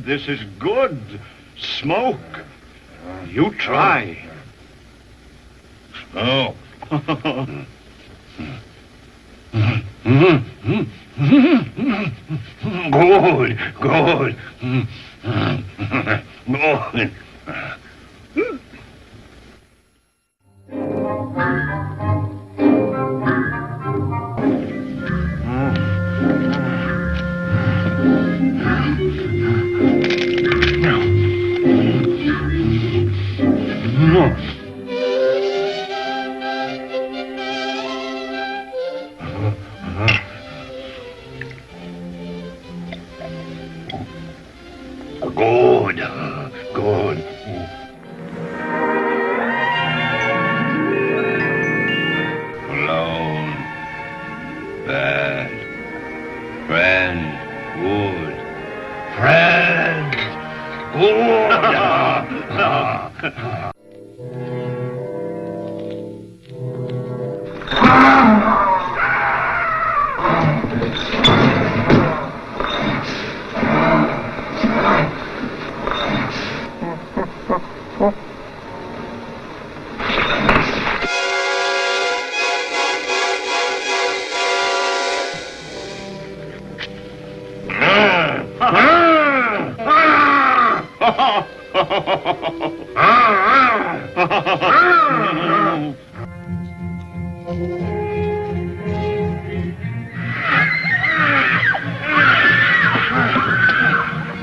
This is good. Smoke. You try. Oh. Good, good. Good. Good, good. Alone, bad, friend, good, friend, good.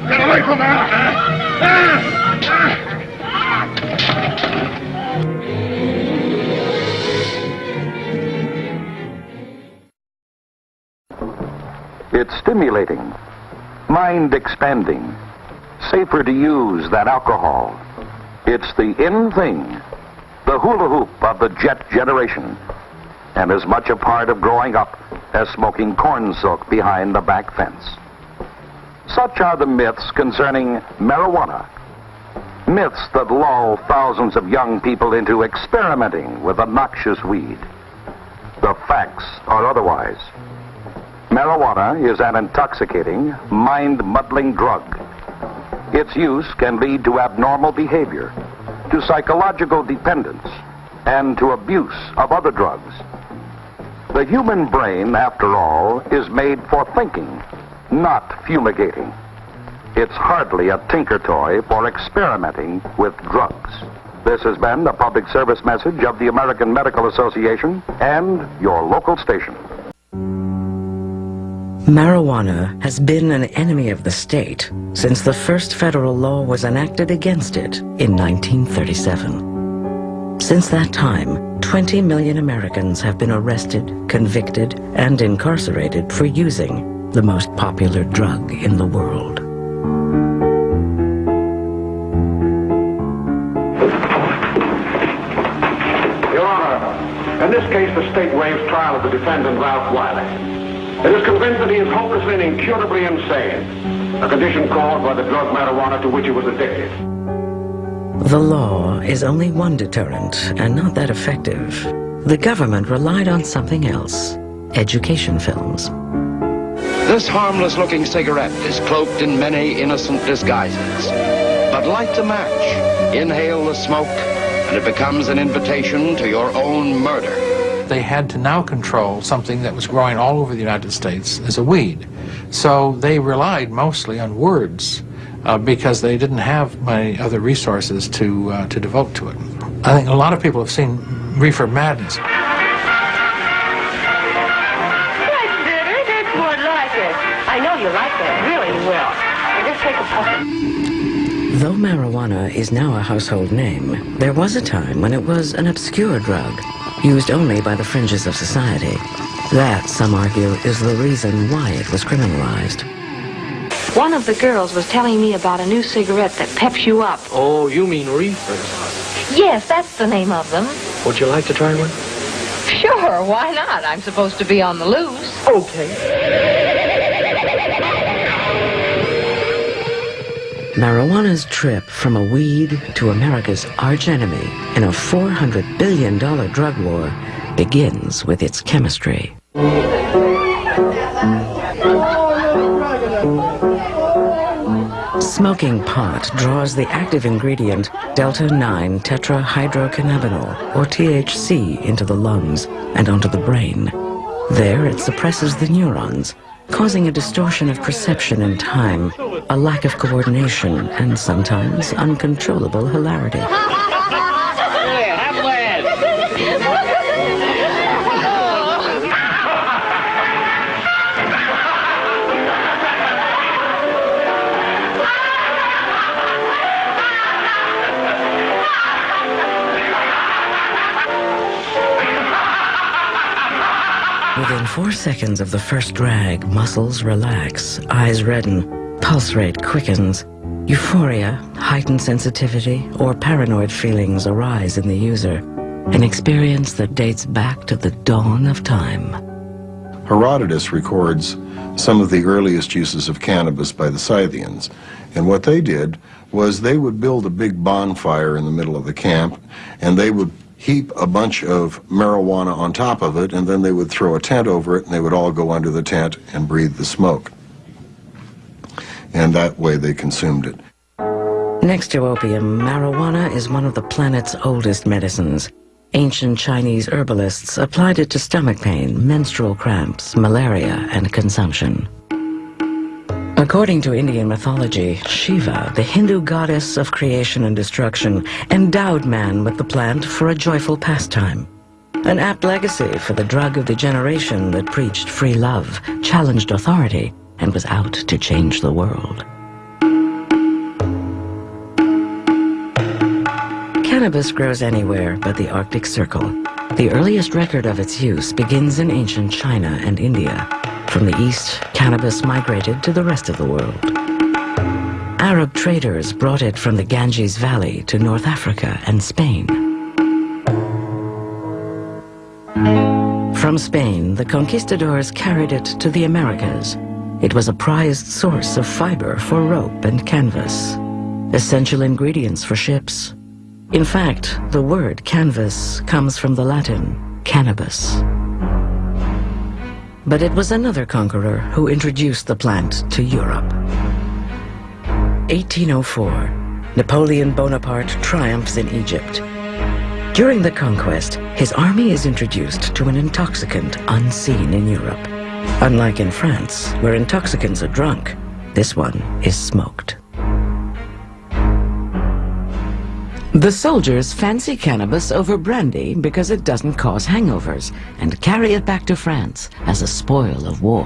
Get away from that! It's stimulating, mind-expanding, safer to use than alcohol. It's the in thing, the hula hoop of the jet generation, and as much a part of growing up as smoking corn silk behind the back fence. Such are the myths concerning marijuana. Myths that lull thousands of young people into experimenting with a noxious weed. The facts are otherwise. Marijuana is an intoxicating, mind-muddling drug. Its use can lead to abnormal behavior, to psychological dependence, and to abuse of other drugs. The human brain, after all, is made for thinking, not fumigating. It's hardly a tinker toy for experimenting with drugs. This has been a public service message of the American Medical Association and your local station. Marijuana has been an enemy of the state since the first federal law was enacted against it in 1937. Since that time, 20 million Americans have been arrested, convicted, and incarcerated for using the most popular drug in the world. Your Honor, in this case, the state waives trial of the defendant, Ralph Wiley. It is convinced that he is hopelessly and incurably insane, a condition caused by the drug marijuana to which he was addicted. The law is only one deterrent, and not that effective. The government relied on something else: education films. This harmless-looking cigarette is cloaked in many innocent disguises. But light the match, inhale the smoke, and it becomes an invitation to your own murder. They had to now control something that was growing all over the United States as a weed. So they relied mostly on words because they didn't have many other resources to devote to it. I think a lot of people have seen Reefer Madness. I know you like that really well. Just take a puff. Though marijuana is now a household name, there was a time when it was an obscure drug, used only by the fringes of society. That, some argue, is the reason why it was criminalized. One of the girls was telling me about a new cigarette that peps you up. Oh, you mean reefers? Yes, that's the name of them. Would you like to try one? Sure, why not? I'm supposed to be on the loose. Marijuana's trip from a weed to America's archenemy in a $400 billion drug war begins with its chemistry. Smoking pot draws the active ingredient delta-9 tetrahydrocannabinol, or THC, into the lungs and onto the brain. There it suppresses the neurons, causing a distortion of perception and time, a lack of coordination, and sometimes uncontrollable hilarity. Within 4 seconds of the first drag, muscles relax, eyes redden, pulse rate quickens, euphoria, heightened sensitivity, or paranoid feelings arise in the user, an experience that dates back to the dawn of time. Herodotus records some of the earliest uses of cannabis by the Scythians, and what they did was they would build a big bonfire in the middle of the camp, and they would heap a bunch of marijuana on top of it, and then they would throw a tent over it, and they would all go under the tent and breathe the smoke. And that way they consumed it. Next to opium, marijuana is one of the planet's oldest medicines. Ancient Chinese herbalists applied it to stomach pain, menstrual cramps, malaria, and consumption. According to Indian mythology, Shiva, the Hindu goddess of creation and destruction, endowed man with the plant for a joyful pastime. An apt legacy for the drug of the generation that preached free love, challenged authority, and was out to change the world. Cannabis grows anywhere but the Arctic Circle. The earliest record of its use begins in ancient China and India. From the east, cannabis migrated to the rest of the world. Arab traders brought it from the Ganges Valley to North Africa and Spain. From Spain, the conquistadors carried it to the Americas. It was a prized source of fiber for rope and canvas, essential ingredients for ships. In fact, the word canvas comes from the Latin cannabis. But it was another conqueror who introduced the plant to Europe. 1804, Napoleon Bonaparte triumphs in Egypt. During the conquest, his army is introduced to an intoxicant unseen in Europe. Unlike in France, where intoxicants are drunk, this one is smoked. The soldiers fancy cannabis over brandy because it doesn't cause hangovers, and carry it back to France as a spoil of war.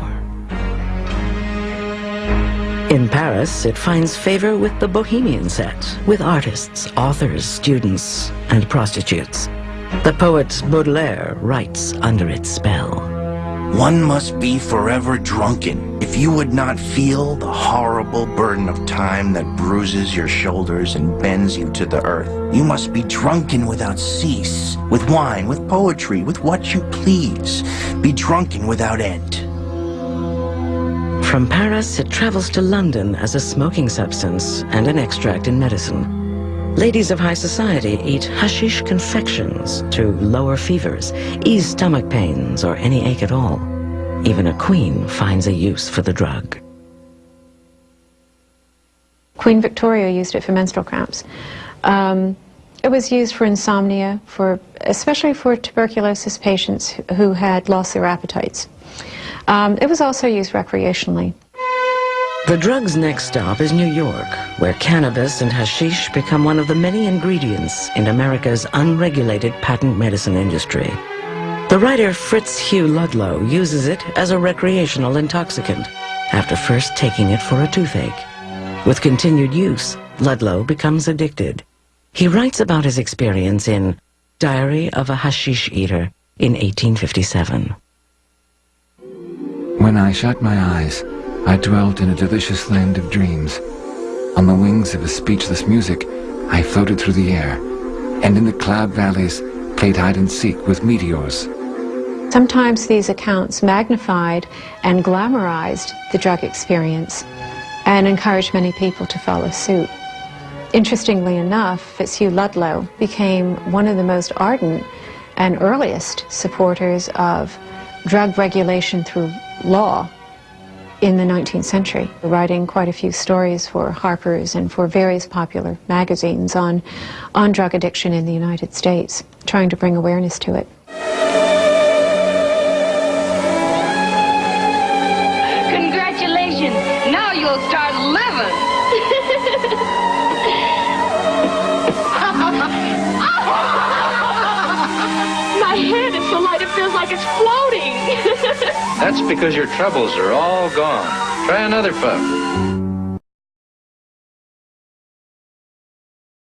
In Paris, it finds favor with the bohemian set, with artists, authors, students, and prostitutes. The poet Baudelaire writes under its spell. One must be forever drunken if you would not feel the horrible burden of time that bruises your shoulders and bends you to the earth. You must be drunken without cease, with wine, with poetry, with what you please. Be drunken without end. From Paris, it travels to London as a smoking substance and an extract in medicine. Ladies of high society eat hashish confections to lower fevers, ease stomach pains, or any ache at all. Even a queen finds a use for the drug. Queen Victoria used it for menstrual cramps. It was used for insomnia, especially for tuberculosis patients who had lost their appetites. It was also used recreationally. The drug's next stop is New York, where cannabis and hashish become one of the many ingredients in America's unregulated patent medicine industry. The writer Fritz Hugh Ludlow uses it as a recreational intoxicant, after first taking it for a toothache. With continued use, Ludlow becomes addicted. He writes about his experience in Diary of a Hashish Eater in 1857. When I shut my eyes, I dwelt in a delicious land of dreams. On the wings of a speechless music, I floated through the air, and in the cloud valleys played hide and seek with meteors. Sometimes these accounts magnified and glamorized the drug experience and encouraged many people to follow suit. Interestingly enough, Fitzhugh Ludlow became one of the most ardent and earliest supporters of drug regulation through law in the 19th century, writing quite a few stories for Harper's and for various popular magazines on drug addiction in the United States, trying to bring awareness to it. Congratulations! Now you'll start living! My head is so light it feels like it's floating. That's because your troubles are all gone. Try another puff.